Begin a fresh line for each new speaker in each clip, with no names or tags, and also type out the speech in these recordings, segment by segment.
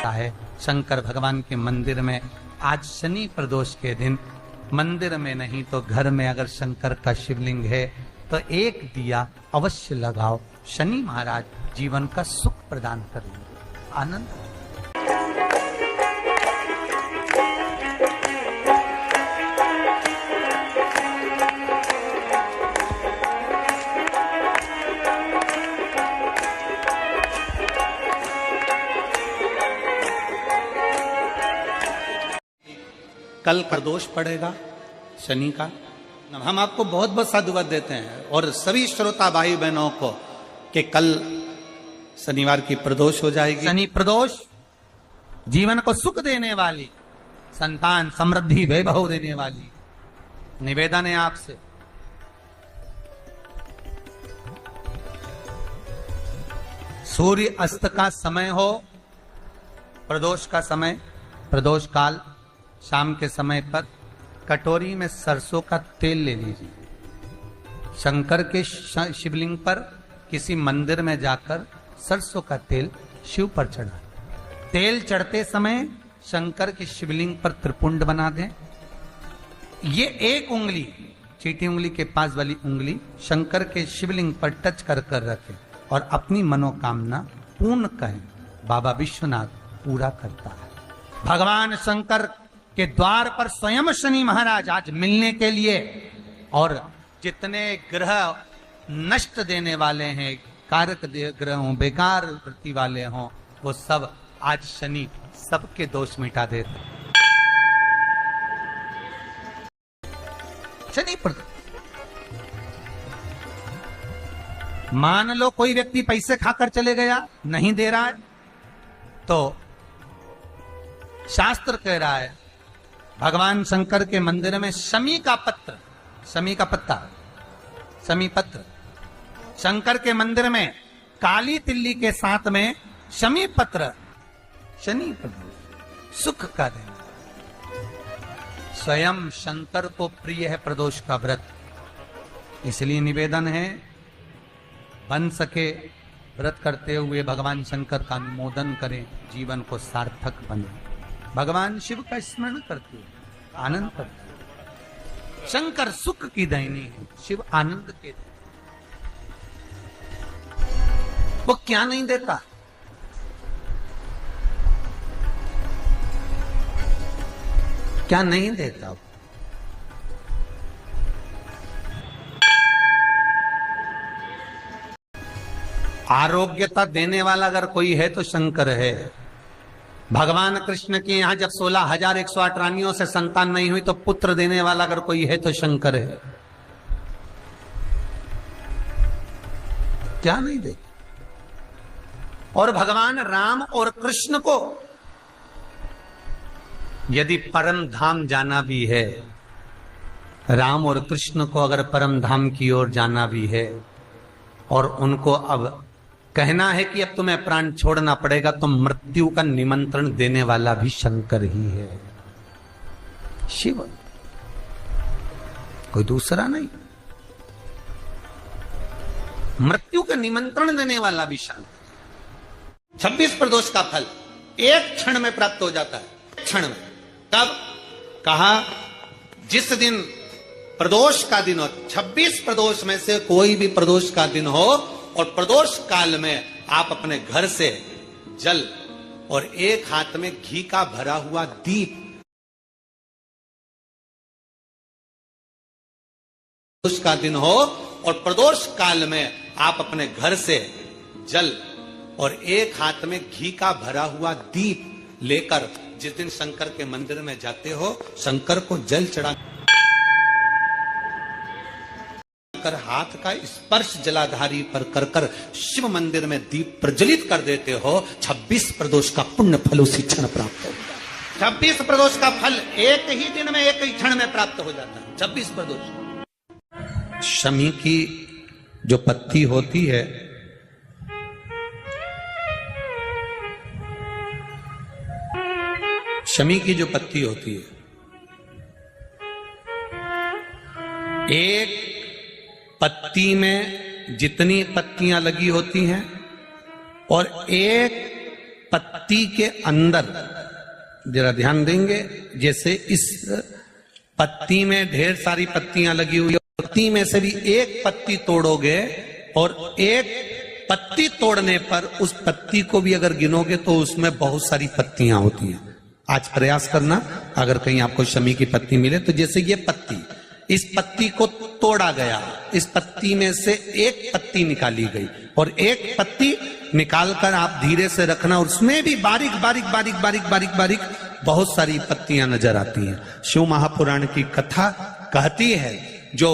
है शंकर भगवान के मंदिर में आज शनि प्रदोष के दिन मंदिर में नहीं तो घर में अगर शंकर का शिवलिंग है तो एक दिया अवश्य लगाओ। शनि महाराज जीवन का सुख प्रदान करेंगे, आनंद। कल प्रदोष पड़ेगा शनि का। हम आपको बहुत बहुत साधुवाद देते हैं और सभी श्रोता भाई बहनों को कि कल शनिवार की प्रदोष हो जाएगी। शनि प्रदोष जीवन को सुख देने वाली, संतान समृद्धि वैभव देने वाली। निवेदन है आपसे, सूर्य अस्त का समय हो, प्रदोष का समय, प्रदोष काल शाम के समय पर कटोरी में सरसों का तेल ले लीजिए। शंकर के शिवलिंग पर किसी मंदिर में जाकर सरसों का तेल शिव पर चढ़ा। तेल चढ़ते समय शंकर के शिवलिंग पर त्रिपुंड बना दें। ये एक उंगली, चीटी उंगली के पास वाली उंगली शंकर के शिवलिंग पर टच कर कर रखें और अपनी मनोकामना पूर्ण करें। बाबा विश्वनाथ पूरा करता है। भगवान शंकर के द्वार पर स्वयं शनि महाराज आज मिलने के लिए, और जितने ग्रह नष्ट देने वाले हैं, कारक ग्रह हों, बेकार वृत्ति वाले हों, वो सब आज शनि सबके दोष मिटा देते। शनि पर मान लो कोई व्यक्ति पैसे खाकर चले गया, नहीं दे रहा है, तो शास्त्र कह रहा है भगवान शंकर के मंदिर में शमी का पत्र, शमी का पत्ता, शमी पत्र, शंकर के मंदिर में काली तिल्ली के साथ में शमी पत्र, शनि प्रदोष सुख का दिन। स्वयं शंकर को प्रिय है प्रदोष का व्रत, इसलिए निवेदन है बन सके व्रत करते हुए भगवान शंकर का अनुमोदन करें, जीवन को सार्थक बने। भगवान शिव का स्मरण करते हुए आनंद करते। शंकर सुख की दायिनी है, शिव आनंद के देते। वो क्या नहीं देता? क्या नहीं देता? आरोग्यता देने वाला अगर कोई है तो शंकर है। भगवान कृष्ण के यहाँ जब 16,108 रानियों से संतान नहीं हुई तो पुत्र देने वाला अगर कोई है तो शंकर है। क्या नहीं दे? और भगवान राम और कृष्ण को यदि परम धाम जाना भी है, राम और कृष्ण को अगर परम धाम की ओर जाना भी है और उनको अब कहना है कि अब तुम्हें प्राण छोड़ना पड़ेगा, तो मृत्यु का निमंत्रण देने वाला भी शंकर ही है, शिव, कोई दूसरा नहीं। मृत्यु का निमंत्रण देने वाला भी शंकर। 26 प्रदोष का फल एक क्षण में प्राप्त हो जाता है, क्षण में। तब कहा जिस दिन प्रदोष का दिन हो, 26 प्रदोष में से कोई भी प्रदोष का दिन हो और प्रदोष काल में आप अपने घर से जल और एक हाथ में घी का भरा हुआ दीप, प्रदोष का दिन हो और प्रदोष काल में आप अपने घर से जल और एक हाथ में घी का भरा हुआ दीप लेकर जिस दिन शंकर के मंदिर में जाते हो, शंकर को जल चढ़ा कर हाथ का स्पर्श जलाधारी पर कर कर शिव मंदिर में दीप प्रज्वलित कर देते हो, 26 प्रदोष का पुण्य फल उसी क्षण प्राप्त हो जाता है। 26 प्रदोष का फल एक ही दिन में, एक ही क्षण में प्राप्त हो जाता है। 26 प्रदोष। शमी की जो पत्ती होती है, शमी की जो पत्ती होती है, एक पत्ती में जितनी पत्तियां लगी होती हैं और एक पत्ती के अंदर, जरा ध्यान देंगे, जैसे इस पत्ती में ढेर सारी पत्तियां लगी हुई है, पत्ती में से भी एक पत्ती तोड़ोगे और एक पत्ती तोड़ने पर उस पत्ती को भी अगर गिनोगे तो उसमें बहुत सारी पत्तियां होती हैं। आज प्रयास करना, अगर कहीं आपको शमी की पत्ती मिले तो जैसे ये पत्ती, इस पत्ती को तोड़ा गया, इस पत्ती में से एक पत्ती निकाली गई और एक पत्ती निकालकर आप धीरे से रखना, उसमें भी बारीक बारीक बारीक बारीक बारीक बारीक बहुत सारी पत्तियां नजर आती हैं। शिव महापुराण की कथा कहती है, जो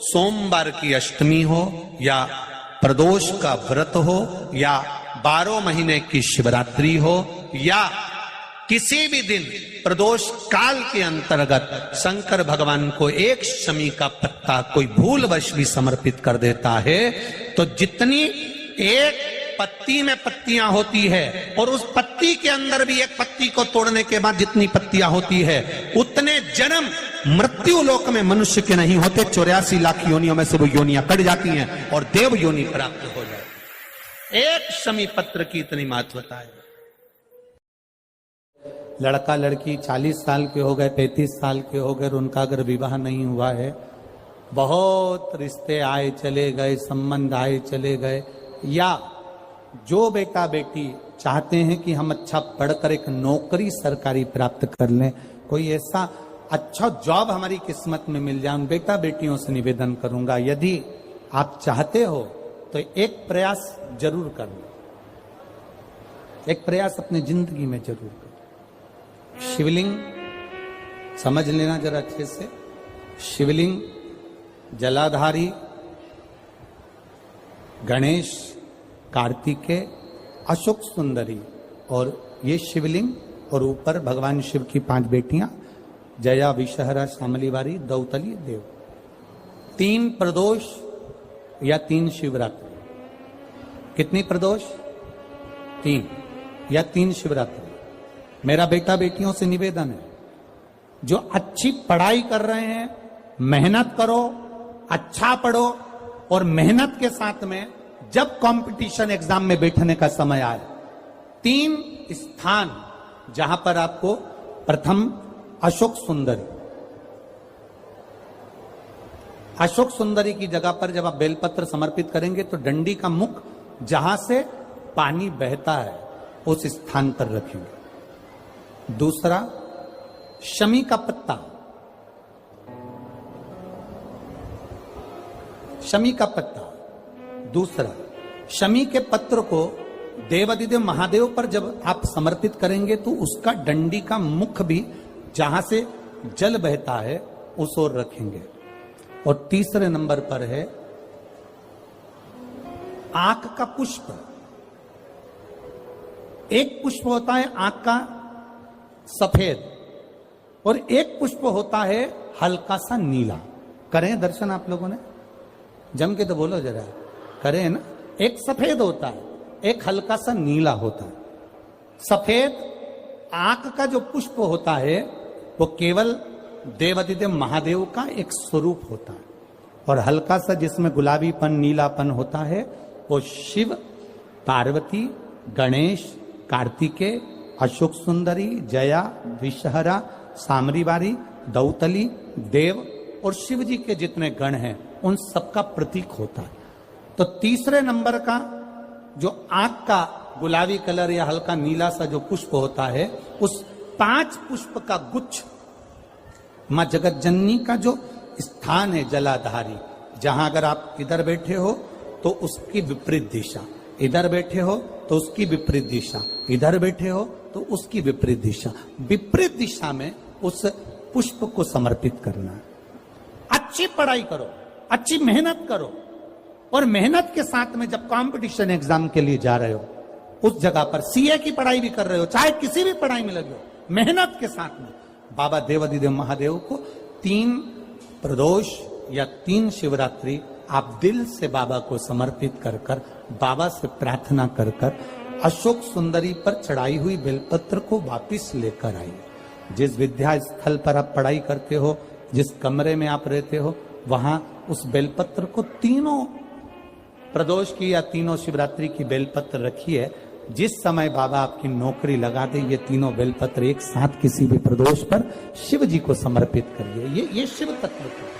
सोमवार की अष्टमी हो या प्रदोष का व्रत हो या 12 महीने की शिवरात्रि हो या किसी भी दिन प्रदोष काल के अंतर्गत शंकर भगवान को एक शमी का पत्ता कोई भूलवश भी समर्पित कर देता है, तो जितनी एक पत्ती में पत्तियां होती है और उस पत्ती के अंदर भी एक पत्ती को तोड़ने के बाद जितनी पत्तियां होती है, उतने जन्म मृत्यु लोक में मनुष्य के नहीं होते। 84 लाख योनियों में से वो योनियां कट जाती हैं और देव योनि प्राप्त हो जाती। एक शमी पत्र की इतनी महत्वता है। लड़का लड़की 40 साल के हो गए, 35 साल के हो गए, उनका अगर विवाह नहीं हुआ है, बहुत रिश्ते आए चले गए, संबंध आए चले गए, या जो बेटा बेटी चाहते हैं कि हम अच्छा पढ़कर एक नौकरी सरकारी प्राप्त कर लें, कोई ऐसा अच्छा जॉब हमारी किस्मत में मिल जाए, उन बेटा बेटियों से निवेदन करूंगा, यदि आप चाहते हो तो एक प्रयास जरूर करना, एक प्रयास अपनी जिंदगी में जरूर करना। शिवलिंग समझ लेना जरा अच्छे से, शिवलिंग जलाधारी गणेश, कार्तिकेय, अशोक सुंदरी, और ये शिवलिंग, और ऊपर भगवान शिव की 5 बेटियां, जया, विषहरा, शामलीवारी, दौतली, देव। 3 प्रदोष या 3 शिवरात्रि। कितनी प्रदोष? 3 या 3 शिवरात्रि। मेरा बेटा बेटियों से निवेदन है, जो अच्छी पढ़ाई कर रहे हैं, मेहनत करो, अच्छा पढ़ो, और मेहनत के साथ में जब कंपटीशन एग्जाम में बैठने का समय आए, 3 स्थान जहां पर आपको, प्रथम अशोक सुंदरी, अशोक सुंदरी की जगह पर जब आप बेलपत्र समर्पित करेंगे तो डंडी का मुख जहां से पानी बहता है उस स्थान पर रखेंगे। दूसरा, शमी का पत्ता, शमी का पत्ता। दूसरा, शमी के पत्र को देवादिदेव महादेव पर जब आप समर्पित करेंगे तो उसका डंडी का मुख भी जहां से जल बहता है उस ओर रखेंगे। और तीसरे नंबर पर है आंख का पुष्प। एक पुष्प होता है आंख का सफेद, और एक पुष्प होता है हल्का सा नीला। करें दर्शन आप लोगों ने? जम के तो बोलो जरा, करें ना? एक सफेद होता है, एक हल्का सा नीला होता है। सफेद आंख का जो पुष्प होता है वो केवल देवादिदेव महादेव का एक स्वरूप होता है, और हल्का सा जिसमें गुलाबीपन, नीलापन होता है वो शिव, पार्वती, गणेश, कार्तिकेय, अशोक सुंदरी, जया, विषहरा, सामरीवारी, दौतली, देव और शिव जी के जितने गण हैं उन सबका प्रतीक होता है। तो तीसरे नंबर का जो आंख का गुलाबी कलर या हल्का नीला सा जो पुष्प होता है, उस 5 पुष्प का गुच्छ मां जगत जननी का जो स्थान है जलाधारी, जहां अगर आप इधर बैठे हो तो उसकी विपरीत दिशा, इधर बैठे हो तो उसकी विपरीत दिशा, इधर बैठे हो तो उसकी विपरीत दिशा, विपरीत दिशा में उस पुष्प को समर्पित करना है। अच्छी पढ़ाई करो, अच्छी मेहनत करो, और मेहनत के साथ में जब कंपटीशन एग्जाम के लिए जा रहे हो, उस जगह पर सीए की पढ़ाई भी कर रहे हो, चाहे किसी भी पढ़ाई में लगे हो, मेहनत के साथ में बाबा देवादिदेव महादेव को 3 प्रदोष या 3 शिवरात्रि आप दिल से बाबा को समर्पित कर कर, बाबा से प्रार्थना कर कर, अशोक सुंदरी पर चढ़ाई हुई बेलपत्र को वापिस लेकर आइए। जिस विद्या स्थल पर आप पढ़ाई करते हो, जिस कमरे में आप रहते हो, वहां उस बेलपत्र को 3 प्रदोष की या 3 शिवरात्रि की बेलपत्र रखिए, जिस समय बाबा आपकी नौकरी लगा दे, ये तीनों बेलपत्र एक साथ किसी भी प्रदोष पर शिव जी को समर्पित करिए। ये शिव तत्व को